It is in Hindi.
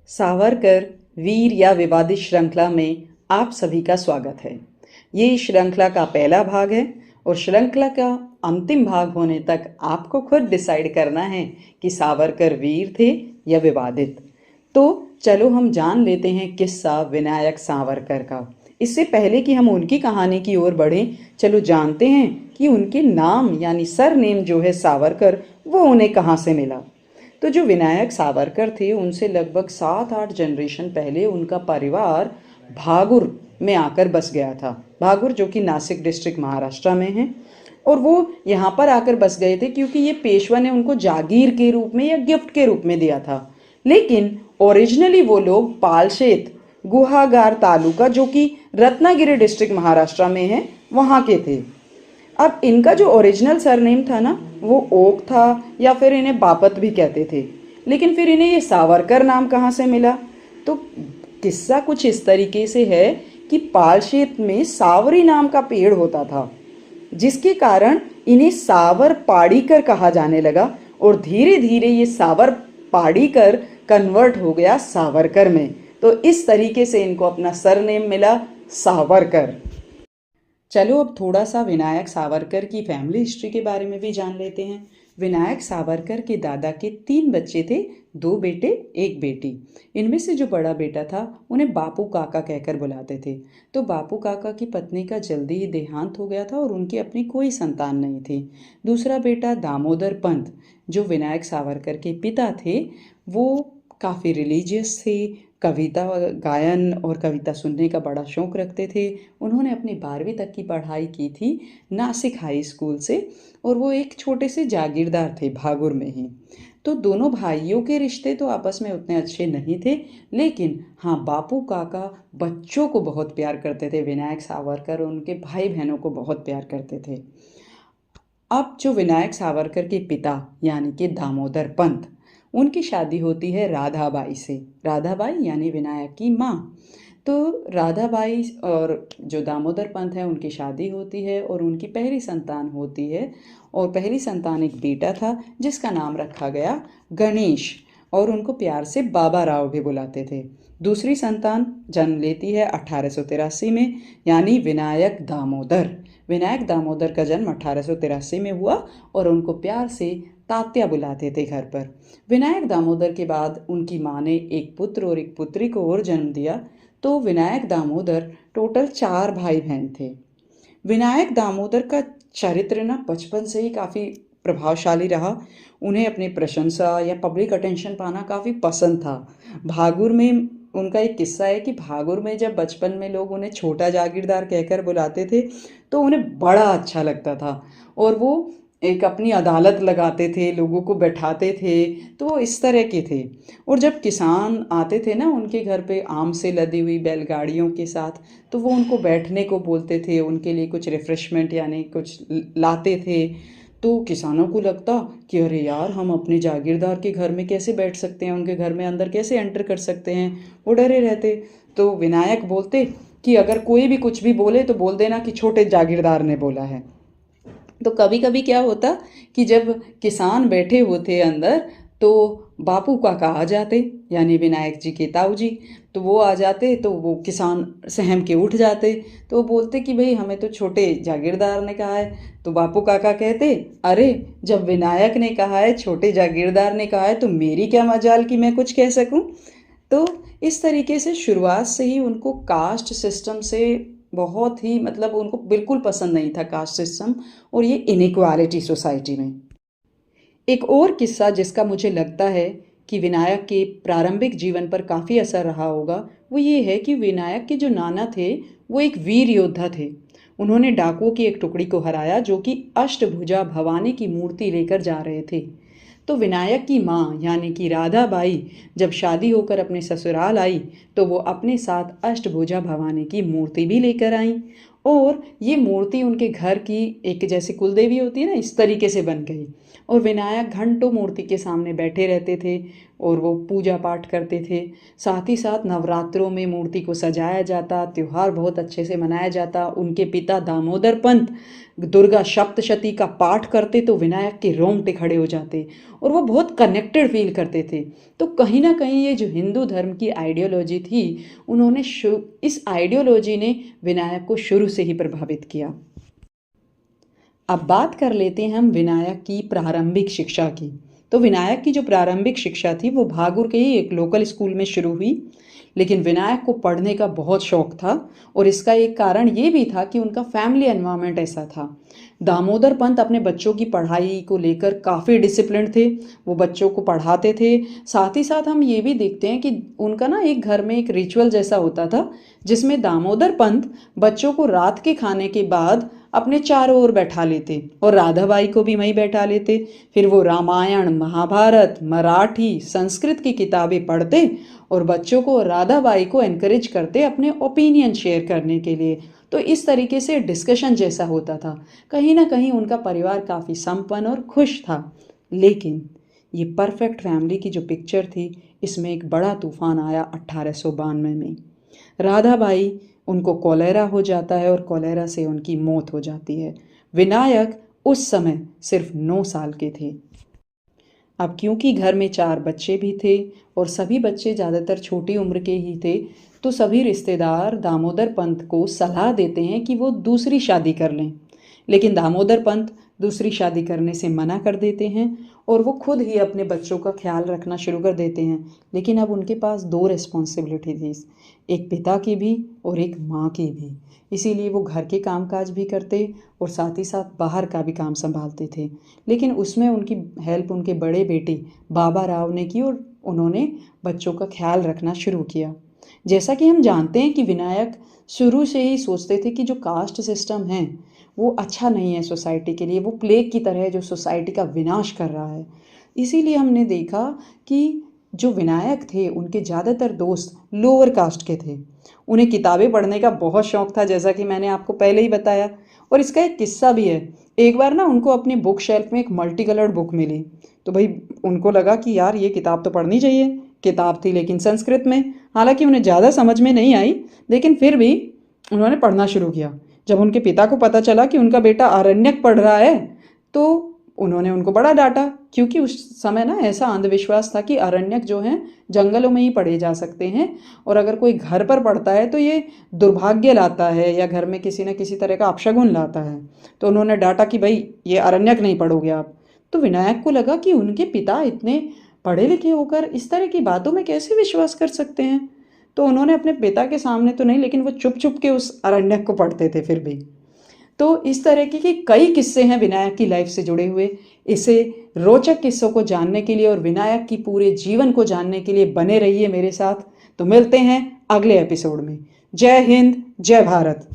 सावरकर वीर या विवादित श्रृंखला में आप सभी का स्वागत है। ये श्रृंखला का पहला भाग है और श्रृंखला का अंतिम भाग होने तक आपको खुद डिसाइड करना है कि सावरकर वीर थे या विवादित। तो चलो हम जान लेते हैं किस्सा विनायक सावरकर का। इससे पहले कि हम उनकी कहानी की ओर बढ़ें, चलो जानते हैं कि उनके नाम यानी सरनेम जो है सावरकर, वो उन्हें कहाँ से मिला। तो जो विनायक सावरकर थे उनसे लगभग 7-8 जनरेशन पहले उनका परिवार भागुर में आकर बस गया था। भागुर जो कि नासिक डिस्ट्रिक्ट महाराष्ट्र में है, और वो यहाँ पर आकर बस गए थे क्योंकि ये पेशवा ने उनको जागीर के रूप में या गिफ्ट के रूप में दिया था। लेकिन ओरिजिनली वो लोग पालशेत गुहागार तालुका जो कि रत्नागिरी डिस्ट्रिक्ट महाराष्ट्र में है वहाँ के थे। अब इनका जो ओरिजिनल सरनेम था ना, वो ओक था या फिर इन्हें बापत भी कहते थे। लेकिन फिर इन्हें ये सावरकर नाम कहाँ से मिला? तो किस्सा कुछ इस तरीके से है कि पालशेत में सावरी नाम का पेड़ होता था, जिसके कारण इन्हें सावर पाड़ीकर कहा जाने लगा और धीरे धीरे ये सावर पाड़ीकर कन्वर्ट हो गया सावरकर में। तो इस तरीके से इनको अपना सरनेम मिला सावरकर। चलो अब थोड़ा सा विनायक सावरकर की फैमिली हिस्ट्री के बारे में भी जान लेते हैं। विनायक सावरकर के दादा के 3 बच्चे थे, 2 बेटे 1 बेटी। इनमें से जो बड़ा बेटा था उन्हें बापू काका कहकर बुलाते थे। तो बापू काका की पत्नी का जल्दी ही देहांत हो गया था और उनकी अपनी कोई संतान नहीं थी। दूसरा बेटा दामोदर पंत जो विनायक सावरकर के पिता थे, वो काफ़ी रिलीजियस थे, कविता गायन और कविता सुनने का बड़ा शौक़ रखते थे। उन्होंने अपनी 12वीं तक की पढ़ाई की थी नासिक हाई स्कूल से, और वो एक छोटे से जागीरदार थे भागुर में ही। तो दोनों भाइयों के रिश्ते तो आपस में उतने अच्छे नहीं थे, लेकिन हाँ, बापू काका बच्चों को बहुत प्यार करते थे। विनायक सावरकर उनके भाई बहनों को बहुत प्यार करते थे। अब जो विनायक सावरकर के पिता यानी कि दामोदर पंत, उनकी शादी होती है राधाबाई से। राधाबाई यानी विनायक की माँ। तो राधाबाई और जो दामोदर पंत है उनकी शादी होती है और उनकी पहली संतान होती है, और पहली संतान एक बेटा था जिसका नाम रखा गया गणेश, और उनको प्यार से बाबा राव भी बुलाते थे। दूसरी संतान जन्म लेती है 1883 में, यानी विनायक दामोदर। विनायक दामोदर का जन्म 1883 में हुआ और उनको प्यार से तात्या बुलाते थे घर पर। विनायक दामोदर के बाद उनकी माँ ने एक पुत्र और एक पुत्री को और जन्म दिया। तो विनायक दामोदर टोटल 4 भाई बहन थे। विनायक दामोदर का चरित्र ना बचपन से ही काफ़ी प्रभावशाली रहा। उन्हें अपनी प्रशंसा या पब्लिक अटेंशन पाना काफ़ी पसंद था। भागुर में उनका एक किस्सा है कि भागुर में जब बचपन में लोग उन्हें छोटा जागीरदार कहकर बुलाते थे तो उन्हें बड़ा अच्छा लगता था, और वो एक अपनी अदालत लगाते थे, लोगों को बैठाते थे। तो वो इस तरह के थे। और जब किसान आते थे ना उनके घर पे आम से लदी हुई बैलगाड़ियों के साथ, तो वो उनको बैठने को बोलते थे, उनके लिए कुछ रिफ्रेशमेंट यानी कुछ लाते थे। तो किसानों को लगता कि अरे यार, हम अपने जागीरदार के घर में कैसे बैठ सकते हैं, उनके घर में अंदर कैसे एंटर कर सकते हैं। वो डरे रहते। तो विनायक बोलते कि अगर कोई भी कुछ भी बोले तो बोल देना कि छोटे जागीरदार ने बोला है। तो कभी कभी क्या होता कि जब किसान बैठे होते अंदर, तो बापू काका आ जाते यानी विनायक जी के ताऊ जी। तो वो आ जाते तो वो किसान सहम के उठ जाते। तो वो बोलते कि भाई, हमें तो छोटे जागीरदार ने कहा है। तो बापू काका कहते, अरे जब विनायक ने कहा है, छोटे जागीरदार ने कहा है, तो मेरी क्या मजाल कि मैं कुछ कह सकूं। तो इस तरीके से शुरुआत से ही उनको कास्ट सिस्टम से बहुत ही उनको बिल्कुल पसंद नहीं था कास्ट सिस्टम और ये इनइक्वालिटी सोसाइटी में। एक और किस्सा जिसका मुझे लगता है कि विनायक के प्रारंभिक जीवन पर काफ़ी असर रहा होगा, वो ये है कि विनायक के जो नाना थे वो एक वीर योद्धा थे। उन्होंने डाकुओं की एक टुकड़ी को हराया जो कि अष्टभुजा भवानी की मूर्ति लेकर जा रहे थे। तो विनायक की माँ यानी कि राधाबाई जब शादी होकर अपने ससुराल आई तो वो अपने साथ अष्टभुजा भवानी की मूर्ति भी लेकर आई, और ये मूर्ति उनके घर की एक जैसे कुलदेवी होती है ना, इस तरीके से बन गई। और विनायक घंटों मूर्ति के सामने बैठे रहते थे और वो पूजा पाठ करते थे। साथ ही साथ नवरात्रों में मूर्ति को सजाया जाता, त्यौहार बहुत अच्छे से मनाया जाता। उनके पिता दामोदर पंत दुर्गा सप्तशती का पाठ करते तो विनायक के रोंगटे खड़े हो जाते और वो बहुत कनेक्टेड फील करते थे। तो कहीं ना कहीं ये जो हिंदू धर्म की आइडियोलॉजी थी, उन्होंने इस आइडियोलॉजी ने विनायक को शुरू से ही प्रभावित किया। अब बात कर लेते हैं हम विनायक की प्रारंभिक शिक्षा की। तो विनायक की जो प्रारंभिक शिक्षा थी वो भागुर के ही एक लोकल स्कूल में शुरू हुई। लेकिन विनायक को पढ़ने का बहुत शौक था और इसका एक कारण ये भी था कि उनका फैमिली एनवायरनमेंट ऐसा था। दामोदर पंत अपने बच्चों की पढ़ाई को लेकर काफ़ी डिसिप्लिन थे, वो बच्चों को पढ़ाते थे। साथ ही साथ हम ये भी देखते हैं कि उनका ना एक घर में एक रिचुअल जैसा होता था जिसमें दामोदर पंत बच्चों को रात के खाने के बाद अपने चारों ओर बैठा लेते और राधाबाई को भी वहीं बैठा लेते। फिर वो रामायण, महाभारत, मराठी, संस्कृत की किताबें पढ़ते और बच्चों को राधाबाई को एनकरेज करते अपने ओपिनियन शेयर करने के लिए। तो इस तरीके से डिस्कशन जैसा होता था। कहीं ना कहीं उनका परिवार काफ़ी संपन्न और खुश था। लेकिन ये परफेक्ट फैमिली की जो पिक्चर थी, इसमें एक बड़ा तूफान आया 1892 में। राधाबाई उनको कोलेरा हो जाता है और कोलेरा से उनकी मौत हो जाती है। विनायक उस समय सिर्फ 9 साल के थे। अब क्योंकि घर में 4 बच्चे भी थे और सभी बच्चे ज़्यादातर छोटी उम्र के ही थे, तो सभी रिश्तेदार दामोदर पंत को सलाह देते हैं कि वो दूसरी शादी कर लें। लेकिन दामोदर पंत दूसरी शादी करने से मना कर देते हैं और वो खुद ही अपने बच्चों का ख्याल रखना शुरू कर देते हैं। लेकिन अब उनके पास 2 रिस्पॉन्सिबिलिटी थी, एक पिता की भी और एक माँ की भी। इसीलिए वो घर के कामकाज भी करते और साथ ही साथ बाहर का भी काम संभालते थे। लेकिन उसमें उनकी हेल्प उनके बड़े बेटे बाबा राव ने की और उन्होंने बच्चों का ख्याल रखना शुरू किया। जैसा कि हम जानते हैं कि विनायक शुरू से ही सोचते थे कि जो कास्ट सिस्टम है वो अच्छा नहीं है सोसाइटी के लिए, वो प्लेग की तरह है जो सोसाइटी का विनाश कर रहा है। इसीलिए हमने देखा कि जो विनायक थे उनके ज़्यादातर दोस्त लोअर कास्ट के थे। उन्हें किताबें पढ़ने का बहुत शौक था, जैसा कि मैंने आपको पहले ही बताया। और इसका एक किस्सा भी है। एक बार ना उनको अपनी बुक शेल्फ में एक मल्टी कलर्ड बुक मिली, तो भाई उनको लगा कि यार ये किताब तो पढ़नी चाहिए। किताब थी लेकिन संस्कृत में, हालांकि उन्हें ज़्यादा समझ में नहीं आई, लेकिन फिर भी उन्होंने पढ़ना शुरू किया। जब उनके पिता को पता चला कि उनका बेटा आरण्यक पढ़ रहा है तो उन्होंने उनको बड़ा डांटा, क्योंकि उस समय ना ऐसा अंधविश्वास था कि आरण्यक जो हैं जंगलों में ही पढ़े जा सकते हैं और अगर कोई घर पर पढ़ता है तो ये दुर्भाग्य लाता है या घर में किसी न किसी तरह का अपशगुन लाता है। तो उन्होंने डांटा कि भाई ये आरण्यक नहीं पढ़ोगे आप। तो विनायक को लगा कि उनके पिता इतने पढ़े लिखे होकर इस तरह की बातों में कैसे विश्वास कर सकते हैं। तो उन्होंने अपने पिता के सामने तो नहीं, लेकिन वो चुप चुप के उस आरण्यक को पढ़ते थे फिर भी। तो इस तरह के कई किस्से हैं विनायक की लाइफ से जुड़े हुए। इसे रोचक किस्सों को जानने के लिए और विनायक की पूरे जीवन को जानने के लिए बने रहिए मेरे साथ। तो मिलते हैं अगले एपिसोड में। जय हिंद, जय भारत।